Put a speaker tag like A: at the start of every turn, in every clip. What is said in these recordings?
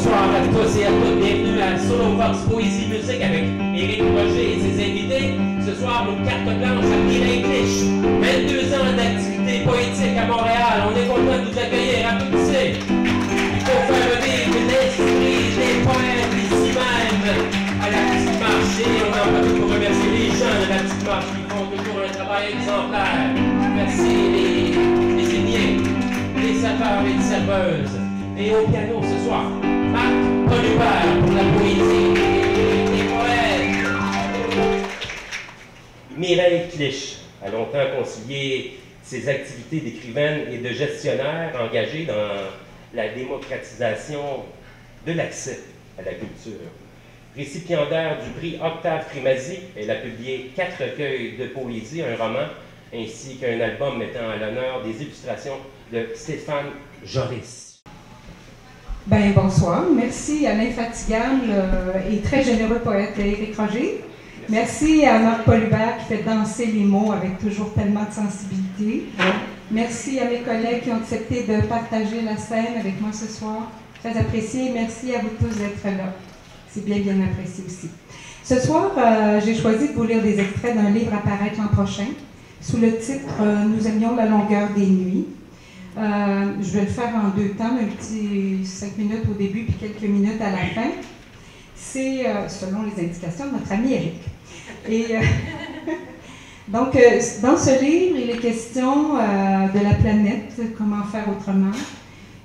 A: bonsoir à tous et à toutes. Bienvenue à Solo Vox Poésie Musique avec Éric Roger et ses invités. Ce soir, nos cartes blanches à Mireille Clich. 22 ans d'activité poétique à Montréal. On est content de vous accueillir. Applaudissez. Il faut faire vivre l'esprit des poètes ici même à la Petite Marche. Et on en profite pour remercier les gens de la Petite Marche qui font toujours un travail exemplaire. Merci les signiers, les serveurs et les serveuses. Et au piano ce soir, Marc Polubert pour la poésie des poètes. Mireille Clich a longtemps concilié ses activités d'écrivaine et de gestionnaire engagée dans la démocratisation de l'accès à la culture. Récipiendaire du prix Octave Crémazie, elle a publié 4 recueils de poésie, un roman, ainsi qu'un album mettant à l'honneur des illustrations de Stéphane Joris.
B: Ben, bonsoir. Merci à l'infatigable et très généreux poète Éric Roger. Merci à Marc Polubert qui fait danser les mots avec toujours tellement de sensibilité. Merci à mes collègues qui ont accepté de partager la scène avec moi ce soir. Très apprécié. Merci à vous tous d'être là. C'est bien apprécié aussi. Ce soir, j'ai choisi de vous lire des extraits d'un livre à paraître l'an prochain sous le titre « Nous aimions la longueur des nuits ». Je vais le faire en 2 temps, un petit 5 minutes au début puis quelques minutes à la fin. C'est selon les indications de notre ami Éric. Et donc, dans ce livre, il est question de la planète, comment faire autrement.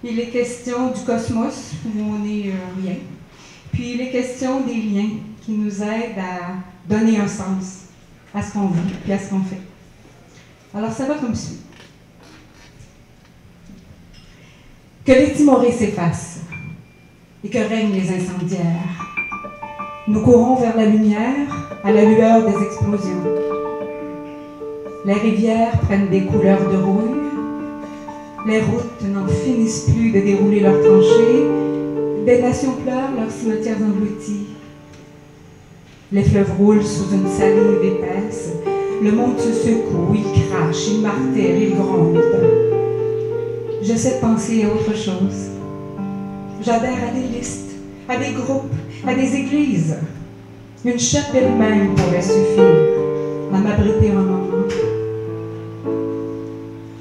B: Il est question du cosmos, où on n'est rien. Puis il est question des liens qui nous aident à donner un sens à ce qu'on vit puis à ce qu'on fait. Alors, ça va comme suit. Que les timorés s'effacent et que règnent les incendiaires. Nous courons vers la lumière, à la lueur des explosions. Les rivières prennent des couleurs de rouille. Les routes n'en finissent plus de dérouler leurs tranchées. Des nations pleurent leurs cimetières engloutis. Les fleuves roulent sous une salive épaisse. Le monde se secoue, il crache, il martèle, il gronde. J'essaie de penser à autre chose. J'adhère à des listes, à des groupes, à des églises. Une chapelle même pourrait suffire à m'abriter un moment.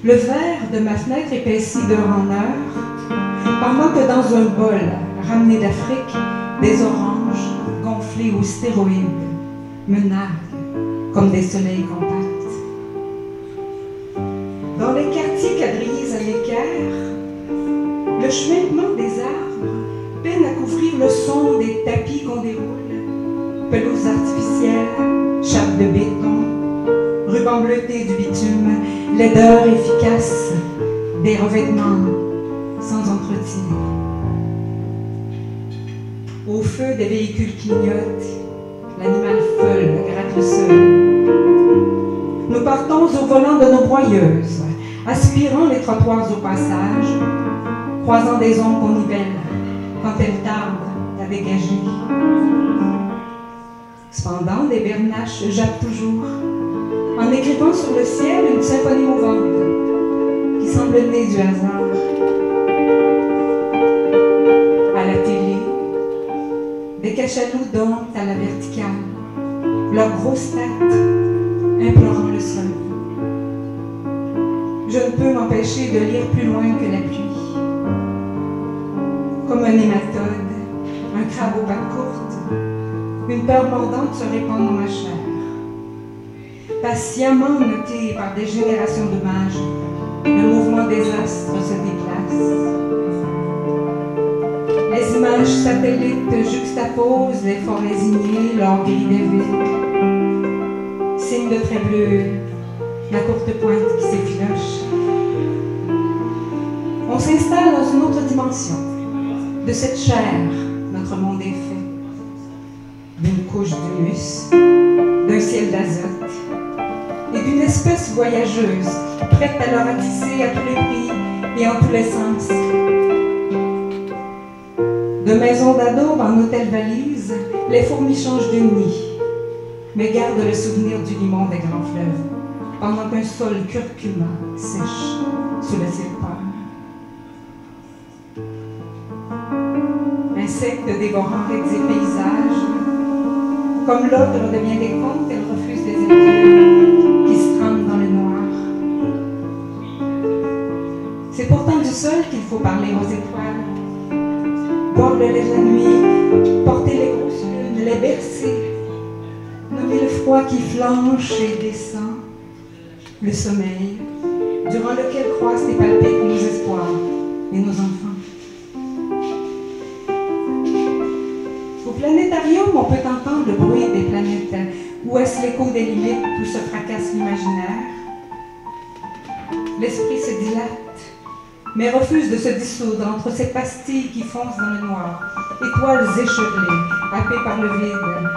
B: Le verre de ma fenêtre épaissit d'heure en heure, pendant que dans un bol ramené d'Afrique, des oranges gonflés aux stéroïdes me narguent comme des soleils compacts. Dans les quartiers quadrillés à l'équerre, le cheminement des arbres peine à couvrir le son des tapis qu'on déroule. Pelouse artificielle, chape de béton, ruban bleuté du bitume, laideur efficace, des revêtements sans entretien. Au feu des véhicules clignotent, l'animal feule gratte le sol. Nous partons au volant de nos broyeuses, aspirant les trottoirs au passage, croisant des ombres qu'on nivelle quand elles tardent à dégager. Cependant, des bernaches jappent toujours, en écrivant sur le ciel une symphonie mouvante qui semble née du hasard. À la télé, des cachalots domptent à la verticale, leurs grosses têtes implorant le sol. Je ne peux m'empêcher de lire plus loin que la pluie. Comme un hématode, un crabe aux pattes courtes, une peur mordante se répand dans ma chair. Patiemment noté par des générations de mages, le mouvement des astres se déplace. Les images satellites juxtaposent les forêts ignées, l'or gris des villes. Signe de trait bleu, la courte pointe qui s'effiloche. On s'installe dans une autre dimension. De cette chair, notre monde est fait. D'une couche d'humus, d'un ciel d'azote et d'une espèce voyageuse, prête à le ratisser à tous les prix et en tous les sens. De maison d'ado en hôtel valise, les fourmis changent de nid, mais gardent le souvenir du limon des grands fleuves, pendant qu'un sol curcuma sèche sous le ciel pâle. insectes dévorant des paysages. Comme l'ogre devient des contes, elle refuse les études qui se trempent dans le noir. C'est pourtant du sol qu'il faut parler aux étoiles. Boire le lait de la nuit, porter les grosses lunes, les bercer, nommer le froid qui flanche et descend, le sommeil, durant lequel croissent et palpitent nos espoirs et nos enfants. Au planétarium, on peut entendre le bruit des planètes. Où est-ce l'écho des limites où se fracasse l'imaginaire? L'esprit se dilate, mais refuse de se dissoudre entre ces pastilles qui foncent dans le noir, étoiles échevelées, happées par le vide.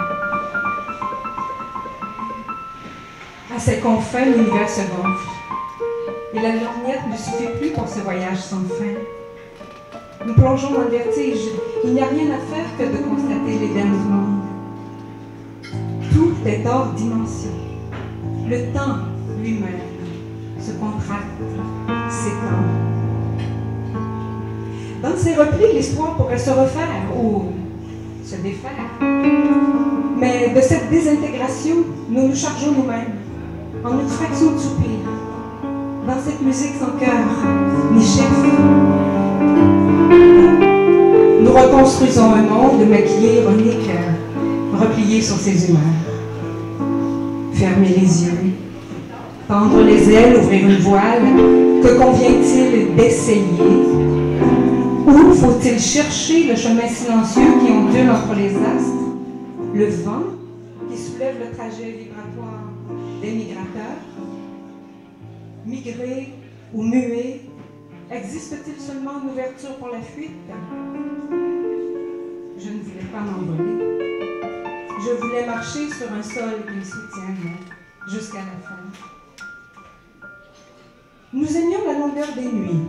B: À ses confins, l'univers se gonfle, et la lorgnette ne suffit plus pour ce voyage sans fin. Nous plongeons dans le vertige. Il n'y a rien à faire que de constater l'éden du monde. Tout est hors dimension. Le temps lui-même se contracte, s'étend. Dans ces replis, l'histoire pourrait se refaire ou se défaire. Mais de cette désintégration, nous nous chargeons nous-mêmes, en une fraction de soupir, dans cette musique sans cœur ni chef. Nous reconstruisons un monde maquillé, ironique, replié sur ses humeurs. Fermer les yeux, tendre les ailes, ouvrir une voile, que convient-il d'essayer? Où faut-il chercher le chemin silencieux qui ondule entre les astres, le vent qui soulève le trajet vibratoire des migrateurs? Migrer ou muer, existe-t-il seulement une ouverture pour la fuite? Je ne voulais pas m'envoler. Je voulais marcher sur un sol qui me soutienne jusqu'à la fin. Nous aimions la longueur des nuits,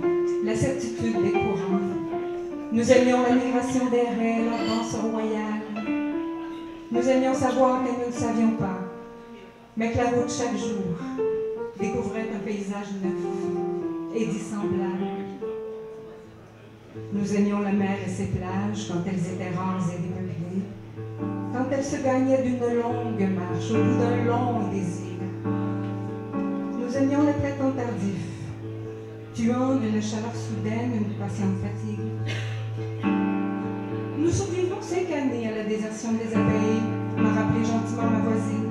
B: la certitude des courants. Nous aimions la migration des raies, la danse royale. Nous aimions savoir que nous ne savions pas, mais que la route chaque jour découvrait un paysage neuf et dissemblable. Nous aimions la mer et ses plages quand elles étaient rares et dépeuplées, quand elles se gagnaient d'une longue marche au bout d'un long désir. Nous aimions le printemps tardif, tuant d'une chaleur soudaine une patiente fatigue. Nous survivons 5 années à la désertion des abeilles, m'a rappelé gentiment ma voisine.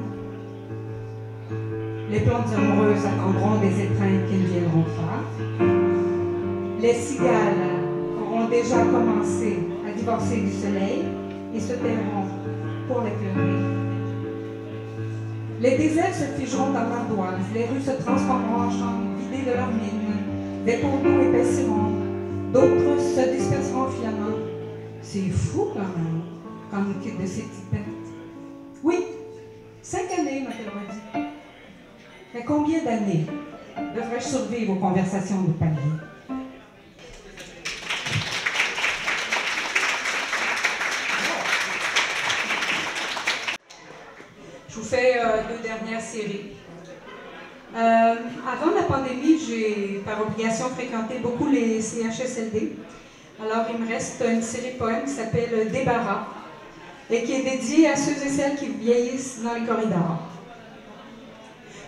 B: Les plantes amoureuses attendront des étreintes qui ne viendront pas. Les cigales auront déjà commencé à divorcer du soleil et se tairont pour les pleurer. Les déserts se figeront en ardoises, les rues se transformeront en chambres vidées de leurs mines, des cours d'eau épaissiront, d'autres se disperseront en filaments. C'est fou quand même, quand on nous quitte de ces tipettes. Oui, 5 années, m'a-t-elle dit. Mais combien d'années devrais-je survivre aux conversations de palier? Je vous fais 2 dernières séries. Avant la pandémie, j'ai par obligation fréquenté beaucoup les CHSLD. Alors il me reste une série de poèmes qui s'appelle Débarras et qui est dédiée à ceux et celles qui vieillissent dans les corridors.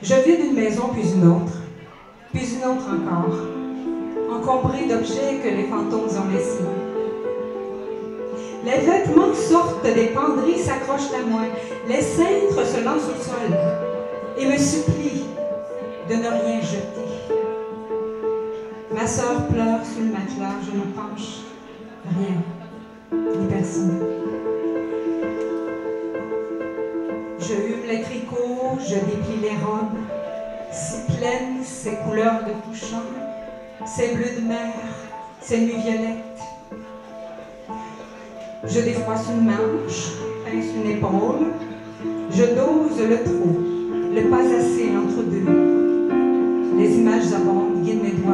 B: Je vide une maison puis une autre encore, encombrée d'objets que les fantômes ont laissés. Les vêtements sortent des penderies, s'accrochent à moi. Les cintres se lancent au sol et me supplient de ne rien jeter. Ma sœur pleure sous le matelas, je me penche. Rien, ni personne. Je hume les tricots, je déplie les robes, si pleines ces couleurs de couchant, ces bleus de mer, ces nuits violettes. Je défroisse une manche, pince une épaule, je dose le trop, le pas assez entre deux. Les images abondent, guident mes doigts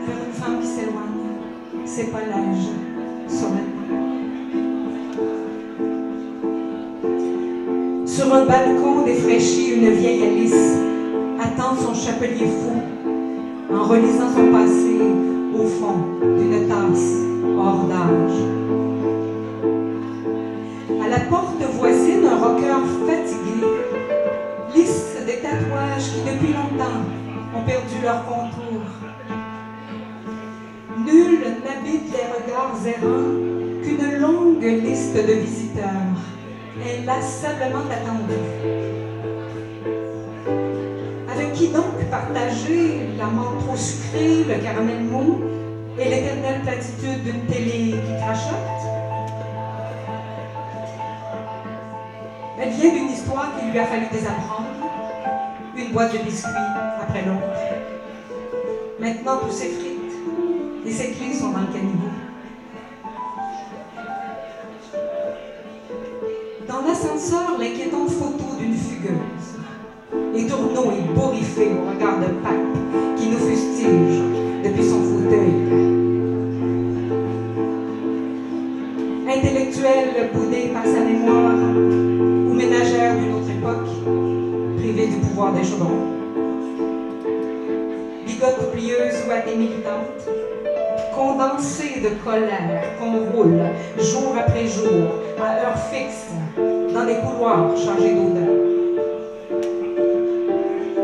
B: vers une femme qui s'éloigne, c'est pas l'âge sur la main. Sur un balcon défraîchi, une vieille Alice attend son chapelier fou en relisant son passé au fond d'une tasse hors d'âge. la porte voisine, un rocker fatigué lisse des tatouages qui depuis longtemps ont perdu leur contour. Nul n'habite les regards errants qu'une longue liste de visiteurs, inlassablement attendus. Avec qui donc partager la menthe trop sucrée, le caramel mou et l'éternelle platitude d'une télé qui crachote? Elle vient d'une histoire qu'il lui a fallu désapprendre, une boîte de biscuits après l'autre. Maintenant, tout s'effrite et ses clés sont dans le caniveau. Dans l'ascenseur, l'inquiétante photo d'une fugueuse. Les tourneaux ébouriffés au regard de pape qui nous fustige depuis son fauteuil. Intellectuelle boudée par sa mémoire ou ménagère d'une autre époque, privée du pouvoir des chaudrons. Bigote plieuse ou athée militante, condensée de colère qu'on roule jour après jour, à heure fixe, dans des couloirs chargés d'odeurs.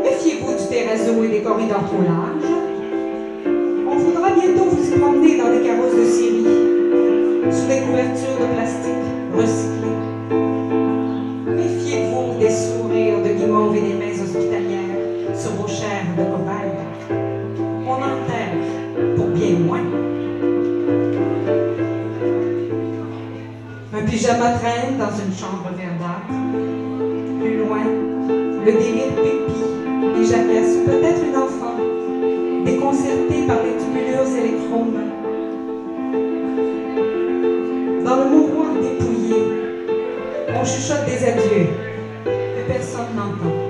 B: Méfiez-vous du terrazzo et des corridors trop larges. On voudra bientôt vous y promener dans des carrosses de Syrie, sous des couvertures de plastique recyclées. Méfiez-vous des sourires de guimauve et des mains hospitalières sur vos chairs de cobaye. On enterre pour bien moins. Un pyjama traîne dans une chambre verdâtre. Plus loin, le délire pépi, des jacasses, peut-être une enfant, déconcertée par les tumulures électromes. Dans le mouroir dépouillé, on chuchote des adieux que personne n'entend.